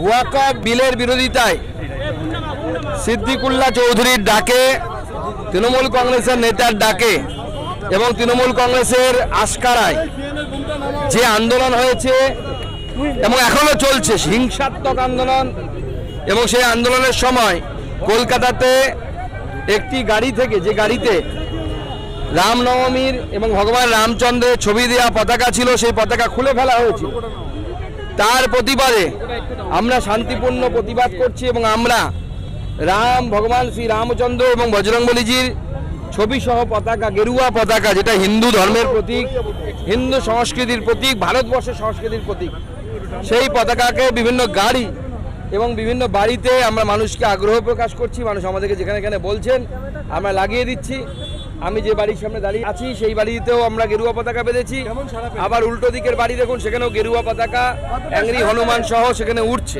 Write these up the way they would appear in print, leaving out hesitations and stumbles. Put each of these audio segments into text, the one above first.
ওয়াকফ বিলের বিরোধিতায় সিদ্দিকুল্লাহ চৌধুরীর ডাকে, তৃণমূল কংগ্রেসের নেতার ডাকে এবং তৃণমূল কংগ্রেসের আশকারায় যে আন্দোলন হয়েছে এবং এখনো চলছে হিংসাত্মক আন্দোলন, এবং সেই আন্দোলনের সময় কলকাতাতে একটি গাড়ি থেকে, যে গাড়িতে রামনবমীর এবং ভগবান রামচন্দ্রের ছবি দেওয়া পতাকা ছিল, সেই পতাকা খুলে ফেলা হয়েছে। তার প্রতিবাদে আমরা শান্তিপূর্ণ প্রতিবাদ করছি এবং আমরা ভগবান শ্রী রামচন্দ্র এবং বজরংবলীজির ছবি সহ পতাকা, গেরুয়া পতাকা, যেটা হিন্দু ধর্মের প্রতীক, হিন্দু সংস্কৃতির প্রতীক, ভারতবর্ষের সংস্কৃতির প্রতীক, সেই পতাকাকে বিভিন্ন গাড়ি এবং বিভিন্ন বাড়িতে আমরা মানুষকে আগ্রহ প্রকাশ করছি। মানুষ আমাদেরকে যেখানে যেখানে বলছেন আমরা লাগিয়ে দিচ্ছি। আমি যে বাড়ির সামনে দাঁড়িয়ে আছি সেই বাড়িতেও আমরা গেরুয়া পতাকা বেঁধেছি। আবার উল্টো দিকের বাড়ি দেখুন, সেখানেও গেরুয়া পতাকা, অ্যাংরি হনুমান সহ সেখানে উঠছে।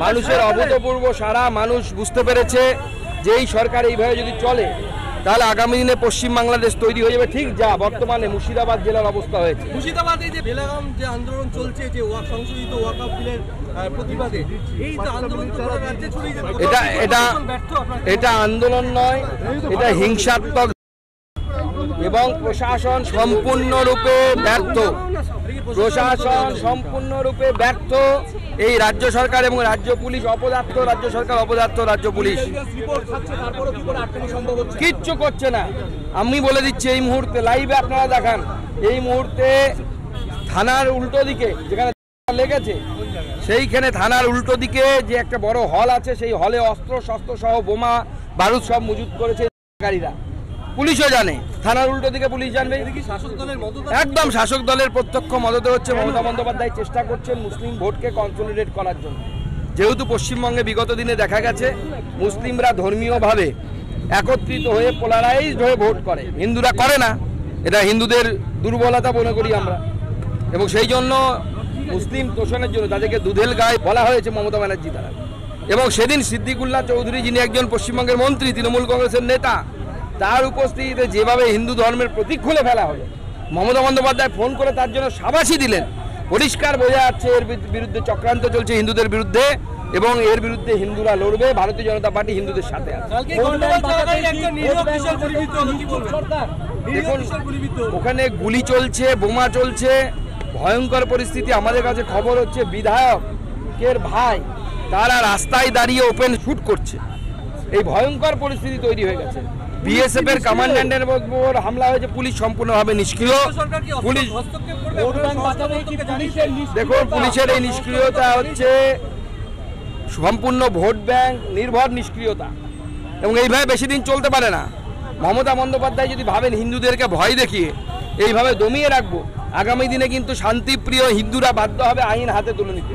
মানুষের অভূতপূর্ব সারা, মানুষ বুঝতে পেরেছে যে এই সরকার এইভাবে যদি চলে তাহলে আগামী দিনে পশ্চিম বাংলাদেশ তৈরি হয়ে যাবে, ঠিক যা বর্তমানে মুর্শিদাবাদ জেলার অবস্থা হয়েছে। মুর্শিদাবাদে যে বেলাগাম যে আন্দোলন চলছে, যে সংশোধিত ওয়াকফ বিলের প্রতিবাদে, এই যে আন্দোলন রাজ্যে ছড়িয়ে যাচ্ছে, এটা আন্দোলন নয়, এটা হিংসাত্মক এবং প্রশাসন সম্পূর্ণরূপে ব্যর্থ। প্রশাসন সম্পূর্ণরূপে ব্যর্থ। এই রাজ্য সরকার এবং রাজ্য পুলিশ অপদার্থ, রাজ্য সরকার অপদার্থ, রাজ্য পুলিশ কিচ্ছু করছে না। আমি বলে দিচ্ছি এই মুহূর্তে লাইভে আপনারা দেখান, এই মুহূর্তে থানার উল্টো দিকে যেখানে লেগেছে, সেইখানে থানার উল্টো দিকে যে একটা বড় হল আছে, সেই হলে অস্ত্র শস্ত্র সহ বোমা বারুদ সব মজুত করেছে গাড়িরা। পুলিশও জানে, থানার উল্টো দিকে পুলিশ জানবে। একদম শাসক দলের প্রত্যক্ষ মদতে হচ্ছে। মমতা বন্দ্যোপাধ্যায় চেষ্টা করছেন মুসলিম ভোটকে কনসলিডেট করার জন্য। যেহেতু পশ্চিমবঙ্গে বিগত দিনে দেখা গেছে মুসলিমরা ধর্মীয়ভাবে একত্রিত হয়ে পোলারাইজড হয়ে ভোট করে, হিন্দুরা করে না। এটা হিন্দুদের দুর্বলতা মনে করি আমরা, এবং সেই জন্য মুসলিম তোষণের জন্য তাদেরকে দুধেল গায়ে বলা হয়েছে মমতা ব্যানার্জি দ্বারা। এবং সেদিন সিদ্দিকুল্লাহ চৌধুরী, যিনি একজন পশ্চিমবঙ্গের মন্ত্রী, তৃণমূল কংগ্রেসের নেতা, তার উপস্থিতিতে যেভাবে হিন্দু ধর্মের প্রতীক খুলে ফেলা হলো, মমতা বন্দ্যোপাধ্যায় ফোন করে তার জন্য শাবাশি দিলেন। পরিষ্কার বোঝা যাচ্ছে এর বিরুদ্ধে চক্রান্ত চলছে হিন্দুদের বিরুদ্ধে, এবং এর বিরুদ্ধে হিন্দুরা লড়বে। ভারতীয় জনতা পার্টি হিন্দুদের সাথে আছে। দেখুন, ওখানে গুলি চলছে, বোমা চলছে, ভয়ঙ্কর পরিস্থিতি। আমাদের কাছে খবর হচ্ছে বিধায়কের ভাই তারা রাস্তায় দাঁড়িয়ে ওপেন শুট করছে। এই ভয়ঙ্কর পরিস্থিতি তৈরি হয়ে গেছে। বিএসএফ এর কমান্ড্যান্টের উপর হামলা হয়েছে, পুলিশ সম্পূর্ণভাবে নিষ্ক্রিয়। পুলিশ দেখুন, পুলিশের এই নিষ্ক্রিয়তা হচ্ছে সম্পূর্ণ ভোট ব্যাংক নির্ভর নিষ্ক্রিয়তা, এবং এইভাবে বেশি দিন চলতে পারে না। মমতা বন্দ্যোপাধ্যায় যদি ভাবেন হিন্দুদেরকে ভয় দেখিয়ে এইভাবে দমিয়ে রাখবো, আগামী দিনে কিন্তু শান্তিপ্রিয় হিন্দুরা বাধ্য হবে আইন হাতে তুলে নিতে।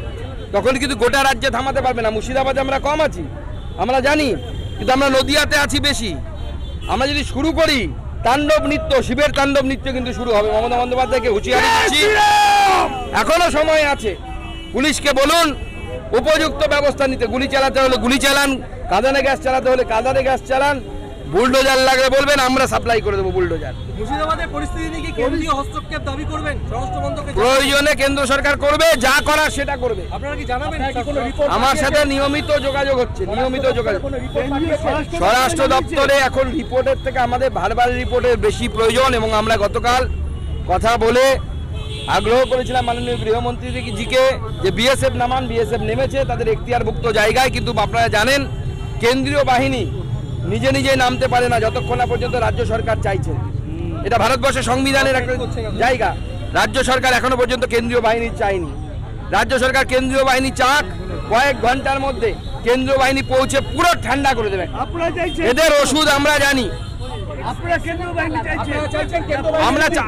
তখন কিন্তু গোটা রাজ্যে থামাতে পারবে না। মুর্শিদাবাদে আমরা কম আছি, আমরা জানি, কিন্তু আমরা নদিয়াতে আছি বেশি। আমরা যদি শুরু করি তাণ্ডব নৃত্য, শিবের তাণ্ডব নৃত্য কিন্তু শুরু হবে। মমতা বন্দ্যোপাধ্যায়কে হুঁশিয়ারি দিচ্ছি, এখনো সময় আছে। পুলিশকে বলুন উপযুক্ত ব্যবস্থা নিতে। গুলি চালাতে হলে গুলি চালান, কাঁদানে গ্যাস চালাতে হলে কাঁদানে গ্যাস চালান, বুলডোজার লাগলে বলবেন, আমরা সাপ্লাই করে দেবো বুলডোজার। মুর্শিদাবাদের পরিস্থিতি নিয়ে কি কেন্দ্রীয় হস্তক্ষেপ দাবি করবেন? প্রয়োজনে কেন্দ্র সরকার করবে, যা করার সেটা করবে। আপনারা কি জানাবেন? আমার সাথে নিয়মিত যোগাযোগ হচ্ছে, নিয়মিত যোগাযোগ। স্বরাষ্ট্র দপ্তরে এখন রিপোর্টের থেকে আমাদের ভারবার রিপোর্টের বেশি প্রয়োজন, এবং আমরা গতকাল কথা বলে আগ্রহ করেছিলাম মাননীয় গৃহমন্ত্রী জিকে যে বিএসএফ নামান। বিএসএফ নেমেছে তাদের এখতিয়ারভুক্ত জায়গায়, কিন্তু আপনারা জানেন কেন্দ্রীয় বাহিনী নিজে নিজে নামতে পারে না যতক্ষণ না পর্যন্ত রাজ্য সরকার চাইছে। এটা ভারতবর্ষের সংবিধানের একটা জায়গা। রাজ্য সরকার এখনো পর্যন্ত কেন্দ্রীয় বাহিনী চায়নি। রাজ্য সরকার কেন্দ্রীয় বাহিনী চাক, কয়েক ঘন্টার মধ্যে কেন্দ্রীয় বাহিনী পৌঁছে পুরো ঠান্ডা করে দেবে। এদের ওষুধ আমরা জানি।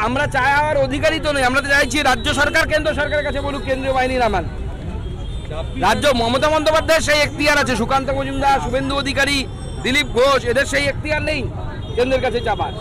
আমরা চাওয়ার অধিকারী তো নই, আমরা তো চাইছি রাজ্য সরকার কেন্দ্র সরকারের কাছে বলুক কেন্দ্রীয় বাহিনী নামান। রাজ্য মমতা বন্দ্যোপাধ্যায়ের সেই এখতিয়ার আছে, সুকান্ত মজুমদার, শুভেন্দু অধিকারী, দিলীপ ঘোষ, এদের সেই এখতিয়ার নেই কেন্দ্রের কাছে চাপার।